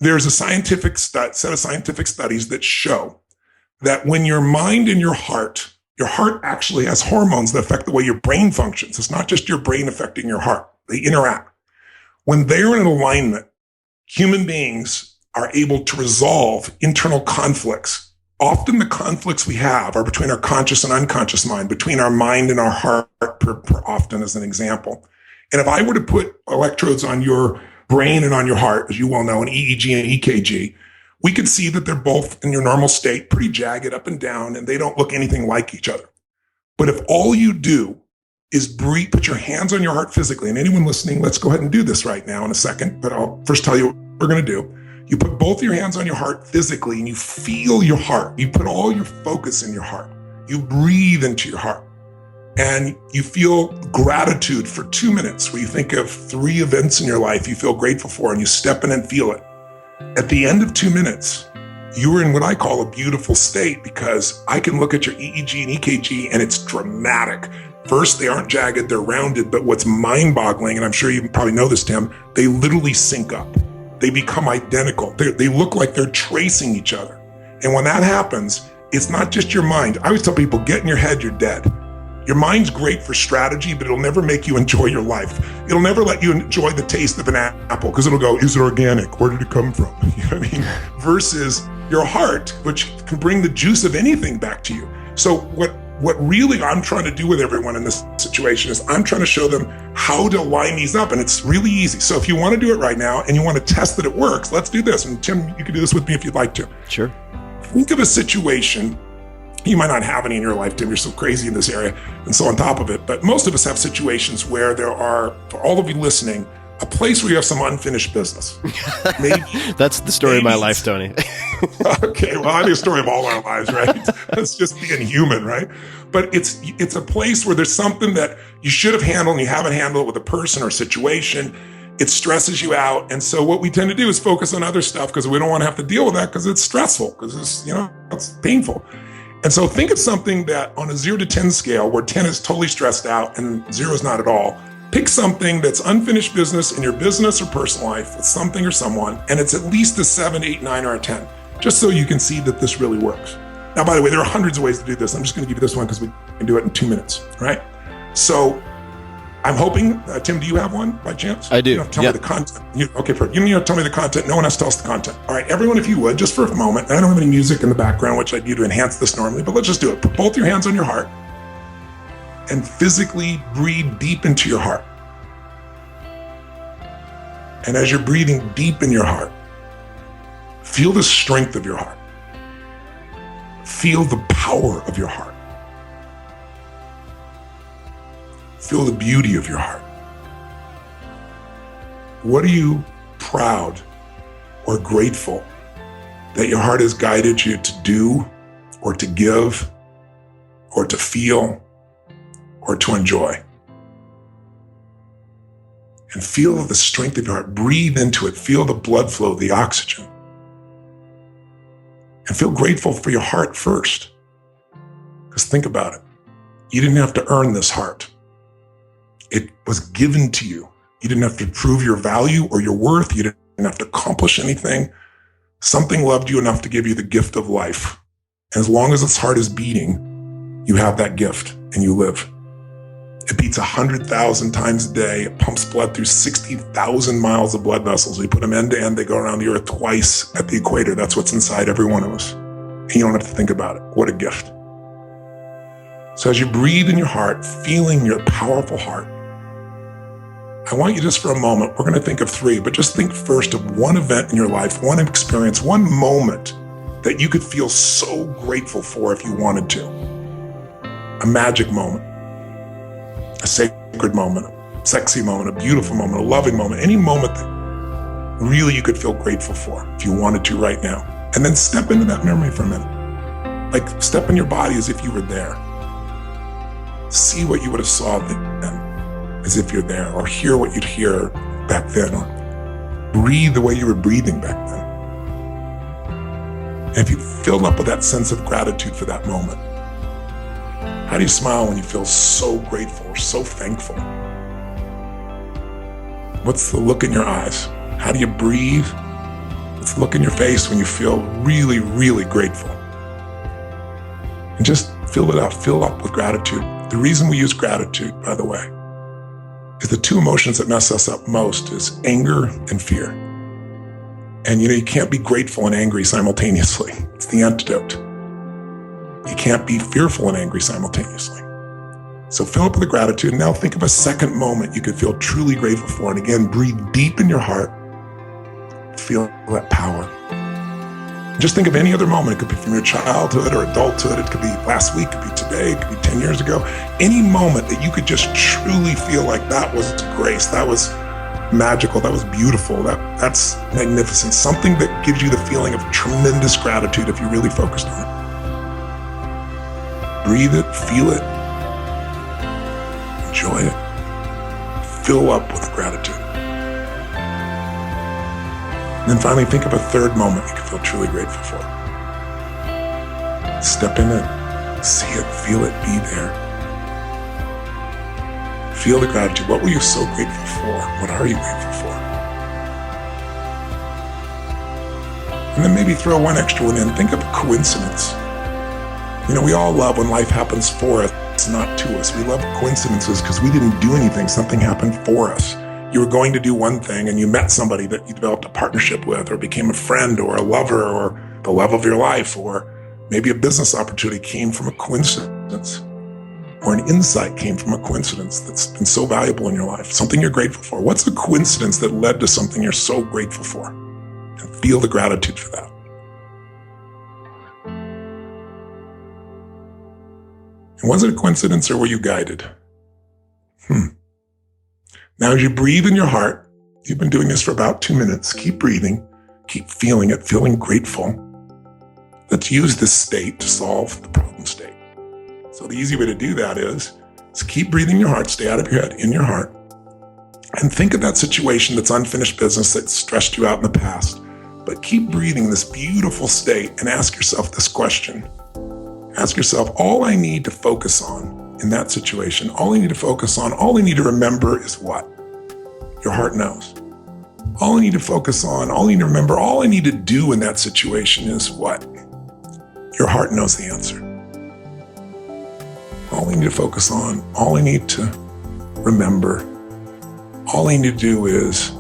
There's a set of scientific studies that show that when your mind and your heart actually has hormones that affect the way your brain functions. It's not just your brain affecting your heart. They interact. When they're in alignment, human beings are able to resolve internal conflicts. Often the conflicts we have are between our conscious and unconscious mind, between our mind and our heart, often as an example. And if I were to put electrodes on your brain and on your heart, as you well know, an EEG and EKG, we could see that they're both in your normal state, pretty jagged up and down, and they don't look anything like each other. But if all you do is breathe, put your hands on your heart physically, and anyone listening, let's go ahead and do this right now in a second, but I'll first tell you what we're going to do. You put both your hands on your heart physically, and you feel your heart. You put all your focus in your heart. You breathe into your heart. And you feel gratitude for 2 minutes, where you think of 3 events in your life you feel grateful for, and you step in and feel it. At the end of 2 minutes, you're in what I call a beautiful state, because I can look at your EEG and EKG and it's dramatic. First, they aren't jagged, they're rounded, but what's mind-boggling, and I'm sure you probably know this, Tim, they literally sync up. They become identical. They look like they're tracing each other. And when that happens, it's not just your mind. I always tell people, get in your head, you're dead. Your mind's great for strategy, but it'll never make you enjoy your life. It'll never let you enjoy the taste of an apple, because it'll go, is it organic? Where did it come from? You know what I mean? Versus your heart, which can bring the juice of anything back to you. So what really I'm trying to do with everyone in this situation is I'm trying to show them how to line these up, and it's really easy. So if you want to do it right now and you want to test that it works, let's do this. And Tim, you can do this with me if you'd like to. Sure. Think of a situation. You might not have any in your life, Tim, you're so crazy in this area and so on top of it, but most of us have situations where there are, for all of you listening, a place where you have some unfinished business. Maybe, That's the story of my life, Tony. Okay, well, I think a story of all our lives, right? It's just being human, right? But it's a place where there's something that you should have handled and you haven't handled it with a person or situation. It stresses you out. And so what we tend to do is focus on other stuff, because we don't want to have to deal with that, because it's stressful, because it's painful. And so think of something that on a 0 to 10 scale, where 10 is totally stressed out and 0 is not at all. Pick something that's unfinished business in your business or personal life with something or someone, and it's at least a 7, 8, 9, or a 10, just so you can see that this really works. Now, by the way, there are hundreds of ways to do this. I'm just going to give you this one because we can do it in 2 minutes, right? So I'm hoping, Tim, do you have one by chance? I do. You don't have to tell me the content. Okay, perfect. You don't need to tell me the content. No one has to tell us the content. All right, everyone, if you would, just for a moment, and I don't have any music in the background, which I do to enhance this normally, but let's just do it. Put both your hands on your heart and physically breathe deep into your heart. And as you're breathing deep in your heart, feel the strength of your heart. Feel the power of your heart. Feel the beauty of your heart. What are you proud or grateful that your heart has guided you to do, or to give, or to feel, or to enjoy? And feel the strength of your heart. Breathe into it. Feel the blood flow, the oxygen. And feel grateful for your heart first. Because think about it. You didn't have to earn this heart. It was given to you. You didn't have to prove your value or your worth. You didn't have to accomplish anything. Something loved you enough to give you the gift of life. And as long as its heart is beating, you have that gift and you live. It beats 100,000 times a day. It pumps blood through 60,000 miles of blood vessels. We put them end to end. They go around the earth twice at the equator. That's what's inside every one of us. And you don't have to think about it. What a gift. So as you breathe in your heart, feeling your powerful heart, I want you just for a moment, we're going to think of 3, but just think first of one event in your life, one experience, one moment that you could feel so grateful for if you wanted to. A magic moment. A sacred moment, a sexy moment, a beautiful moment, a loving moment, any moment that really you could feel grateful for if you wanted to right now. And then step into that memory for a minute. Like step in your body as if you were there. See what you would have saw then as if you're there, or hear what you'd hear back then, or breathe the way you were breathing back then. And if you filled up with that sense of gratitude for that moment, how do you smile when you feel so grateful or so thankful? What's the look in your eyes? How do you breathe? What's What's the look in your face when you feel really, really grateful? And just fill it up. Fill up with gratitude. The reason we use gratitude, by the way, is the two emotions that mess us up most is anger and fear. And you can't be grateful and angry simultaneously. It's the antidote. You can't be fearful and angry simultaneously. So fill up with the gratitude. And now think of a second moment you could feel truly grateful for. And again, breathe deep in your heart. Feel that power. Just think of any other moment. It could be from your childhood or adulthood. It could be last week, it could be today, it could be 10 years ago. Any moment that you could just truly feel like that was grace, that was magical, that was beautiful, that's magnificent. Something that gives you the feeling of tremendous gratitude if you really focused on it. Breathe it, feel it, enjoy it. Fill up with gratitude. And then finally, think of a third moment you can feel truly grateful for. Step in it, see it, feel it, be there. Feel the gratitude. What were you so grateful for? What are you grateful for? And then maybe throw one extra one in. Think of a coincidence. We all love when life happens for us, not to us. We love coincidences because we didn't do anything. Something happened for us. You were going to do one thing and you met somebody that you developed a partnership with or became a friend or a lover or the love of your life, or maybe a business opportunity came from a coincidence, or an insight came from a coincidence that's been so valuable in your life, something you're grateful for. What's a coincidence that led to something you're so grateful for? And feel the gratitude for that. And was it a coincidence or were you guided? Now, as you breathe in your heart, you've been doing this for about 2 minutes. Keep breathing, keep feeling it, feeling grateful. Let's use this state to solve the problem state. So the easy way to do that is keep breathing in your heart, stay out of your head, in your heart, and think of that situation that's unfinished business that stressed you out in the past. But keep breathing this beautiful state and ask yourself this question. Ask yourself, all I need to focus on in that situation, all I need to focus on, all I need to remember is what? Your heart knows. All I need to focus on, all I need to remember, all I need to do in that situation is what? Your heart knows the answer. All I need to focus on, all I need to remember, all I need to do is